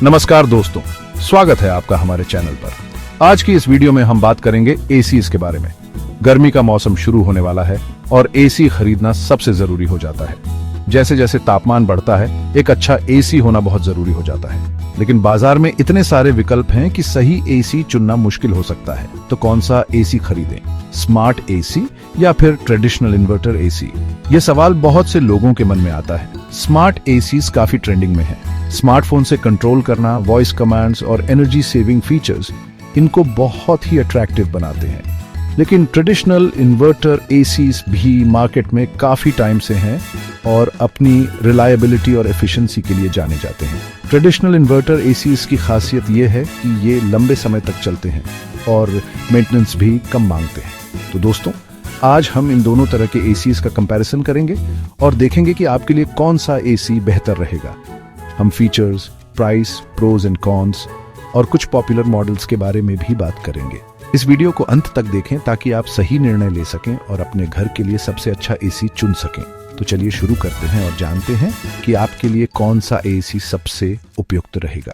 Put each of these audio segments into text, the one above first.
नमस्कार दोस्तों, स्वागत है आपका हमारे चैनल पर। आज की इस वीडियो में हम बात करेंगे एसीज के बारे में। गर्मी का मौसम शुरू होने वाला है और एसी खरीदना सबसे जरूरी हो जाता है। जैसे जैसे तापमान बढ़ता है, एक अच्छा एसी होना बहुत जरूरी हो जाता है। लेकिन बाजार में इतने सारे विकल्प हैं कि सही एसी चुनना मुश्किल हो सकता है। तो कौन सा एसी खरीदें, स्मार्ट एसी या फिर ट्रेडिशनल इन्वर्टर एसी? ये सवाल बहुत से लोगों के मन में आता है। स्मार्ट एसीज काफी ट्रेंडिंग में है। स्मार्टफोन से कंट्रोल करना, वॉइस कमांड्स और एनर्जी सेविंग फीचर्स इनको बहुत ही अट्रैक्टिव बनाते हैं। लेकिन ट्रेडिशनल इन्वर्टर एसीज भी मार्केट में काफी टाइम से हैं और अपनी रिलायबिलिटी और एफिशिएंसी के लिए जाने जाते हैं। ट्रेडिशनल इन्वर्टर एसीज की खासियत ये है कि ये लंबे समय तक चलते हैं और मेंटेनेंस भी कम मांगते हैं। तो दोस्तों, आज हम इन दोनों तरह के एसीज का कंपैरिजन करेंगे और देखेंगे कि आपके लिए कौन सा एसी बेहतर रहेगा। हम features, price, pros and cons और कुछ पॉपुलर मॉडल्स के बारे में भी बात करेंगे। इस वीडियो को अंत तक देखें ताकि आप सही निर्णय ले सकें और अपने घर के लिए सबसे अच्छा एसी चुन सकें। तो चलिए शुरू करते हैं और जानते हैं कि आपके लिए कौन सा एसी सबसे उपयुक्त रहेगा।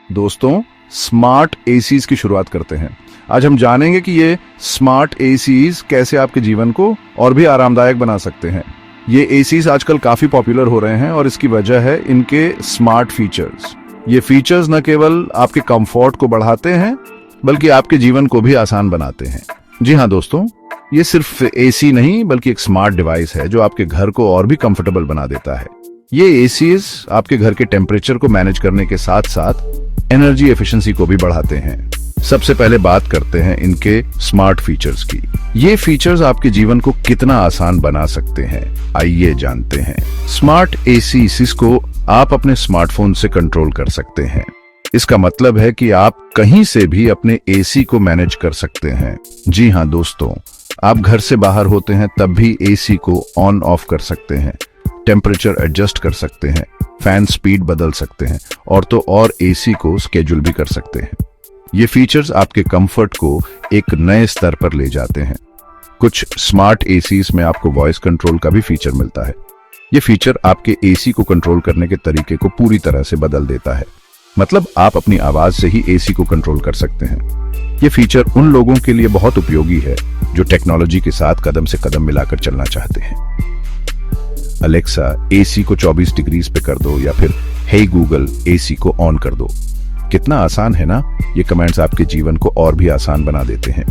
दोस्तों, स्मार्ट एसीज की शुरुआत करते हैं। आज हम जानेंगे कि ये स्मार्ट एसीज कैसे आपके जीवन को और भी आरामदायक बना सकते हैं। ये एसीज आजकल काफी पॉपुलर हो रहे हैं और इसकी वजह है इनके स्मार्ट फीचर्स। ये फीचर्स न केवल आपके कंफर्ट को बढ़ाते हैं बल्कि आपके जीवन को भी आसान बनाते हैं। जी हाँ दोस्तों, ये सिर्फ एसी नहीं बल्कि एक स्मार्ट डिवाइस है जो आपके घर को और भी कंफर्टेबल बना देता है। ये एसीज आपके घर के टेम्परेचर को मैनेज करने के साथ साथ एनर्जी एफिशिएंसी को भी बढ़ाते हैं। सबसे पहले बात करते हैं इनके स्मार्ट फीचर्स की। ये फीचर्स आपके जीवन को कितना आसान बना सकते हैं, आइए जानते हैं। स्मार्ट एसीज को आप अपने स्मार्टफोन से कंट्रोल कर सकते हैं। इसका मतलब है कि आप कहीं से भी अपने एसी को मैनेज कर सकते हैं। जी हाँ दोस्तों, आप घर से बाहर होते हैं तब भी एसी को ऑन ऑफ कर सकते हैं, टेम्परेचर एडजस्ट कर सकते हैं, फैन स्पीड बदल सकते हैं और एसी को स्केड्यूल भी कर सकते हैं। ये फीचर्स आपके कंफर्ट को एक नए स्तर पर ले जाते हैं। कुछ स्मार्ट एसीज में आपको वॉइस कंट्रोल का भी फीचर मिलता है। ये फीचर आपके एसी को कंट्रोल करने के तरीके को पूरी तरह से बदल देता है। मतलब आप अपनी आवाज से ही एसी को कंट्रोल कर सकते हैं। ये फीचर उन लोगों के लिए बहुत उपयोगी है जो टेक्नोलॉजी के साथ कदम से कदम मिलाकर चलना चाहते हैं। अलेक्सा, एसी को 24 डिग्री पे कर दो या फिर हे गूगल, एसी को ऑन कर दो। कितना आसान है ना? ये कमांड्स आपके जीवन को और भी आसान बना देते हैं।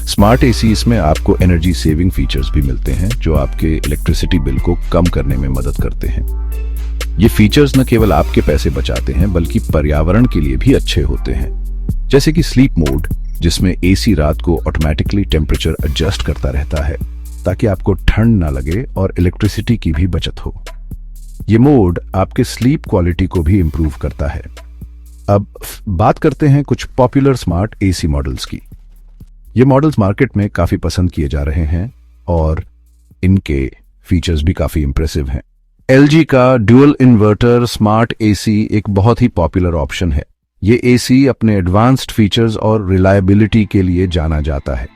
स्मार्ट एसीज में आपको एनर्जी सेविंग फीचर्स भी मिलते हैं जो आपके इलेक्ट्रिसिटी बिल को कम करने में मदद करते हैं। ये फीचर्स न केवल आपके पैसे बचाते हैं बल्कि पर्यावरण के लिए भी अच्छे होते हैं। जैसे कि स्लीप मोड, जिसमें एसी रात को ऑटोमेटिकली टेम्परेचर एडजस्ट करता रहता है ताकि आपको ठंड ना लगे और इलेक्ट्रिसिटी की भी बचत हो। ये मोड आपके स्लीप क्वालिटी को भी इंप्रूव करता है। अब बात करते हैं कुछ पॉपुलर स्मार्ट एसी मॉडल्स की। ये मॉडल्स मार्केट में काफी पसंद किए जा रहे हैं और इनके फीचर्स भी काफी इंप्रेसिव हैं। एलजी का ड्यूअल इन्वर्टर स्मार्ट एसी एक बहुत ही पॉपुलर ऑप्शन है। ये एसी अपने एडवांस्ड फीचर्स और रिलायबिलिटी के लिए जाना जाता है।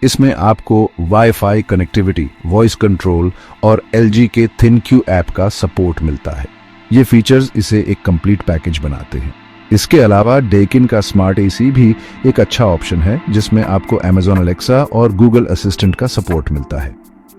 इसमें आपको वाईफाई कनेक्टिविटी, वॉइस कंट्रोल और एलजी के थिनक्यू ऐप का सपोर्ट मिलता है। ये फीचर्स इसे एक कंप्लीट पैकेज बनाते हैं। इसके अलावा डेकिन का स्मार्ट एसी भी एक अच्छा ऑप्शन है जिसमें आपको Amazon Alexa और Google असिस्टेंट का सपोर्ट मिलता है।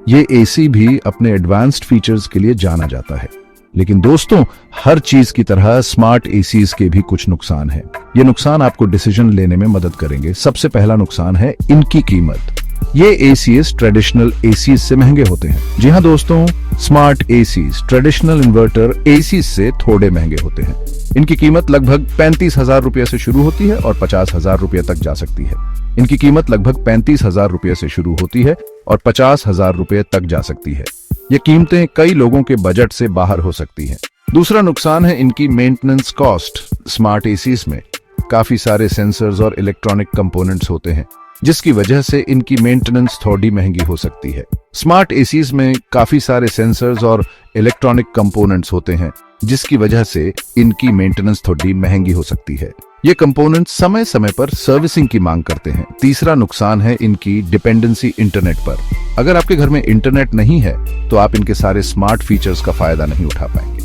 ये एसी भी अपने एडवांस्ड फीचर्स के लिए जाना जाता है। लेकिन दोस्तों, हर चीज की तरह स्मार्ट एसीज के भी कुछ नुकसान हैं। ये नुकसान आपको डिसीजन लेने में मदद करेंगे। सबसे पहला नुकसान है इनकी कीमत। ये एसीज ट्रेडिशनल एसीज से महंगे होते हैं। जी हाँ दोस्तों, smart ACs traditional inverter ACs से थोड़े महंगे होते हैं। इनकी कीमत लगभग 35,000 रुपये से शुरू होती है और 50,000 रुपये तक जा सकती है। इनकी कीमत लगभग 35,000 रुपये से शुरू होती है और 50,000 रुपये तक जा सकती है। ये कीमतें कई लोगों के बजट से बाहर हो सकती हैं। दूसरा नुकसान है इनकी मेंटेनेंस कॉस्ट। स्मार्ट एसीज में काफी सारे सेंसर्स और इलेक्ट्रॉनिक कंपोनेंट्स होते हैं जिसकी वजह से इनकी मेंटेनेंस थोड़ी महंगी हो सकती है। स्मार्ट एसीज में काफी सारे सेंसर्स और इलेक्ट्रॉनिक कंपोनेंट्स होते हैं जिसकी वजह से इनकी मेंटेनेंस थोड़ी महंगी हो सकती है। ये कंपोनेंट्स समय समय पर सर्विसिंग की मांग करते हैं। तीसरा नुकसान है इनकी डिपेंडेंसी इंटरनेट पर। अगर आपके घर में इंटरनेट नहीं है तो आप इनके सारे स्मार्ट फीचर्स का फायदा नहीं उठा पाएंगे।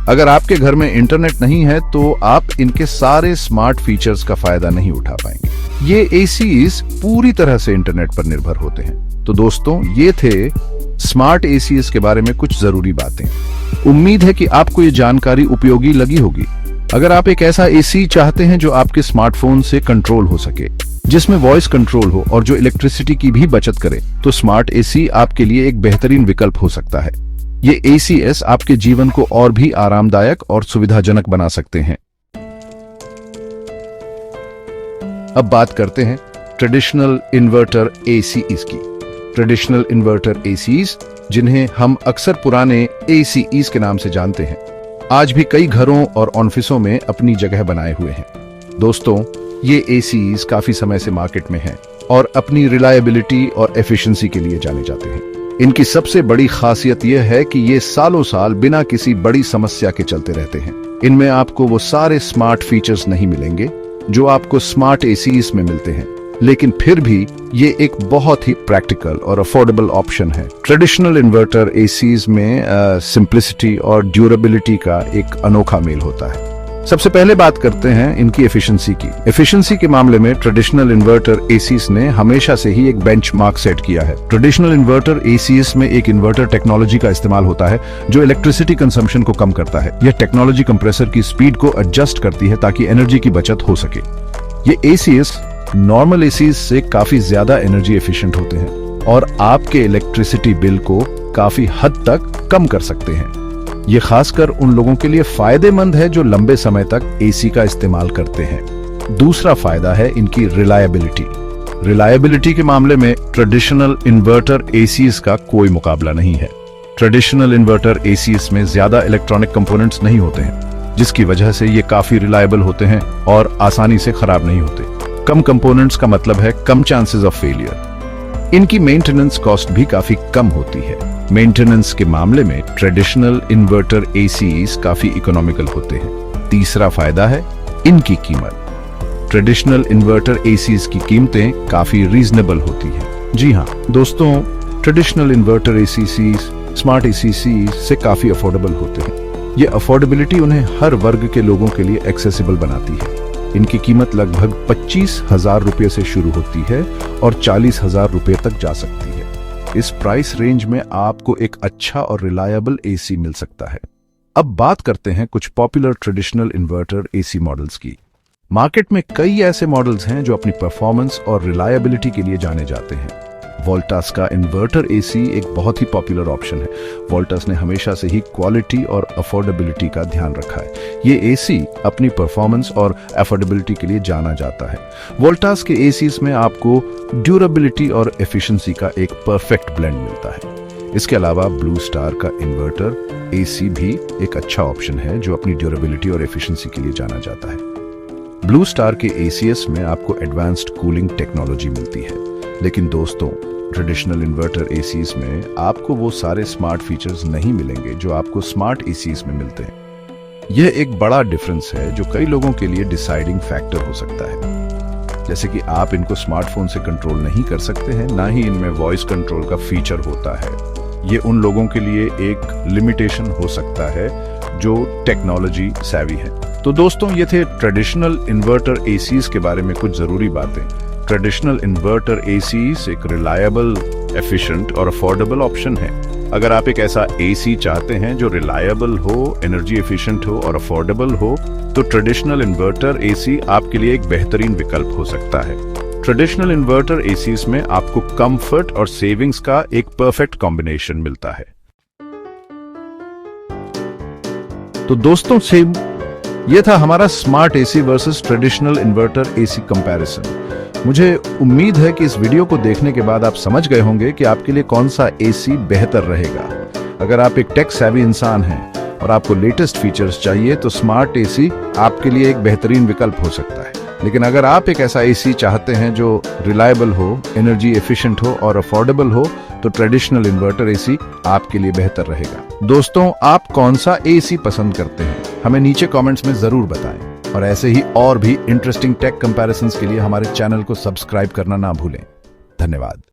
अगर आपके घर में इंटरनेट नहीं है तो आप इनके सारे स्मार्ट फीचर्स का फायदा नहीं उठा पाएंगे। ये एसीज पूरी तरह से इंटरनेट पर निर्भर होते हैं। तो दोस्तों, ये थे स्मार्ट एसीज के बारे में कुछ जरूरी बातें। उम्मीद है कि आपको ये जानकारी उपयोगी लगी होगी। अगर आप एक ऐसा एसी चाहते हैं जो आपके स्मार्टफोन से कंट्रोल हो सके, जिसमें वॉइस कंट्रोल हो और जो इलेक्ट्रिसिटी की भी बचत करे, तो स्मार्ट एसी आपके लिए एक बेहतरीन विकल्प हो सकता है। ये एसीएस आपके जीवन को और भी आरामदायक और सुविधाजनक बना सकते हैं। अब बात करते हैं ट्रेडिशनल इन्वर्टर एसीज की। ट्रेडिशनल इन्वर्टर एसीज, जिन्हें हम अक्सर पुराने एसीईज के नाम से जानते हैं, आज भी कई घरों और ऑफिसों में अपनी जगह बनाए हुए हैं। दोस्तों, ये एसीज काफी समय से मार्केट में हैं और अपनी रिलायबिलिटी और एफिशिएंसी के लिए जाने जाते हैं। इनकी सबसे बड़ी खासियत यह है कि ये सालों साल बिना किसी बड़ी समस्या के चलते रहते हैं। इनमें आपको वो सारे स्मार्ट फीचर्स नहीं मिलेंगे जो आपको स्मार्ट एसीज में मिलते हैं, लेकिन फिर भी ये एक बहुत ही प्रैक्टिकल और अफोर्डेबल ऑप्शन है। ट्रेडिशनल इन्वर्टर एसीज में सिंप्लिसिटी और ड्यूरेबिलिटी का एक अनोखा मेल होता है। सबसे पहले बात करते हैं इनकी एफिशिएंसी की। एफिशिएंसी के मामले में ट्रेडिशनल इन्वर्टर एसीज ने हमेशा से ही एक बेंचमार्क सेट किया है। ट्रेडिशनल इन्वर्टर एसीज में एक इन्वर्टर टेक्नोलॉजी का इस्तेमाल होता है जो इलेक्ट्रिसिटी कंजम्पशन को कम करता है। यह टेक्नोलॉजी कंप्रेसर की स्पीड को एडजस्ट करती है ताकि एनर्जी की बचत हो सके। ये एसीज नॉर्मल एसीज से काफी ज्यादा एनर्जी एफिशिएंट होते हैं और आपके इलेक्ट्रिसिटी बिल को काफी हद तक कम कर सकते हैं। ये खासकर उन लोगों के लिए फायदेमंद है जो लंबे समय तक एसी का इस्तेमाल करते हैं। दूसरा फायदा है इनकी रिलायबिलिटी। रिलायबिलिटी के मामले में ट्रेडिशनल इन्वर्टर एसीज का कोई मुकाबला नहीं है। ट्रेडिशनल इन्वर्टर एसीज में ज्यादा इलेक्ट्रॉनिक कंपोनेंट्स नहीं होते हैं, जिसकी वजह से ये काफी रिलायबल होते हैं और आसानी से खराब नहीं होते। कम कंपोनेंट्स का मतलब है कम चांसेस ऑफ फेलियर। इनकी मेंटेनेंस कॉस्ट भी काफी कम होती है। मेंटेनेंस के मामले में ट्रेडिशनल इन्वर्टर एसीज काफी इकोनॉमिकल होते हैं। तीसरा फायदा है इनकी कीमत। ट्रेडिशनल इन्वर्टर एसीज की कीमतें काफी रीजनेबल होती हैं। जी हाँ दोस्तों, traditional inverter ACs smart ACs से काफी अफोर्डेबल होते हैं। ये अफोर्डेबिलिटी उन्हें हर वर्ग के लोगों के लिए एक्सेसिबल बनाती है। इनकी कीमत लगभग 25,000 रुपये से शुरू होती है और 40,000 रुपये तक जा सकती है। इस प्राइस रेंज में आपको एक अच्छा और रिलायबल एसी मिल सकता है। अब बात करते हैं कुछ popular traditional inverter AC models की। मार्केट में कई ऐसे मॉडल्स हैं जो अपनी परफॉर्मेंस और रिलायबिलिटी के लिए जाने जाते हैं। वोल्टास का इन्वर्टर एसी एक बहुत ही पॉपुलर ऑप्शन है। वोल्टास ने हमेशा से ही क्वालिटी और अफोर्डेबिलिटी का ध्यान रखा है। ये एसी अपनी परफॉर्मेंस और अफोर्डेबिलिटी के लिए जाना जाता है। वोल्टास के एसीज में आपको ड्यूरेबिलिटी और एफिशिएंसी का एक परफेक्ट ब्लेंड मिलता है। इसके अलावा ब्लू स्टार का इन्वर्टर एसी भी एक अच्छा ऑप्शन है जो अपनी ड्यूरेबिलिटी और एफिशिएंसी के लिए जाना जाता है। ब्लू स्टार के एसीएस में आपको एडवांस्ड कूलिंग टेक्नोलॉजी मिलती है, लेकिन दोस्तों ट्रेडिशनल इन्वर्टर एसीज में आपको वो सारे स्मार्ट फीचर्स नहीं मिलेंगे जो आपको स्मार्ट एसीज में मिलते हैं। यह एक बड़ा डिफरेंस है जो कई लोगों के लिए डिसाइडिंग फैक्टर हो सकता है। जैसे कि आप इनको स्मार्टफोन से कंट्रोल नहीं कर सकते हैं, ना ही इनमें वॉइस कंट्रोल का फीचर होता है। ये उन लोगों के लिए एक लिमिटेशन हो सकता है जो टेक्नोलॉजी सैवी है। तो दोस्तों, ये थे ट्रेडिशनल इन्वर्टर एसीज के बारे में कुछ जरूरी बातें। ट्रेडिशनल इन्वर्टर एसीज एक रिलायबल, एफिशिएंट और अफोर्डेबल ऑप्शन है। अगर आप एक ऐसा एसी चाहते हैं जो रिलायबल हो, एनर्जी एफिशिएंट हो और अफोर्डेबल हो, तो ट्रेडिशनल इन्वर्टर एसी आपके लिए एक बेहतरीन विकल्प हो सकता है। ट्रेडिशनल इन्वर्टर एसीज में आपको कंफर्ट और सेविंग्स का एक परफेक्ट कॉम्बिनेशन मिलता है। तो दोस्तों, ये था हमारा smart AC versus traditional inverter AC comparison. मुझे उम्मीद है कि इस वीडियो को देखने के बाद आप समझ गए होंगे कि आपके लिए कौन सा एसी बेहतर रहेगा। अगर आप एक टेक सैवी इंसान हैं और आपको लेटेस्ट फीचर्स चाहिए तो स्मार्ट एसी आपके लिए एक बेहतरीन विकल्प हो सकता है। लेकिन अगर आप एक ऐसा एसी चाहते हैं जो रिलायबल हो, एनर्जी एफिशिएंट हो और अफोर्डेबल हो, तो ट्रेडिशनल इन्वर्टर एसी आपके लिए बेहतर रहेगा। दोस्तों, आप कौन सा एसी पसंद करते हैं हमें नीचे कमेंट्स में जरूर बताएं और ऐसे ही और भी इंटरेस्टिंग टेक कंपैरिजंस के लिए हमारे चैनल को सब्सक्राइब करना ना भूलें। धन्यवाद।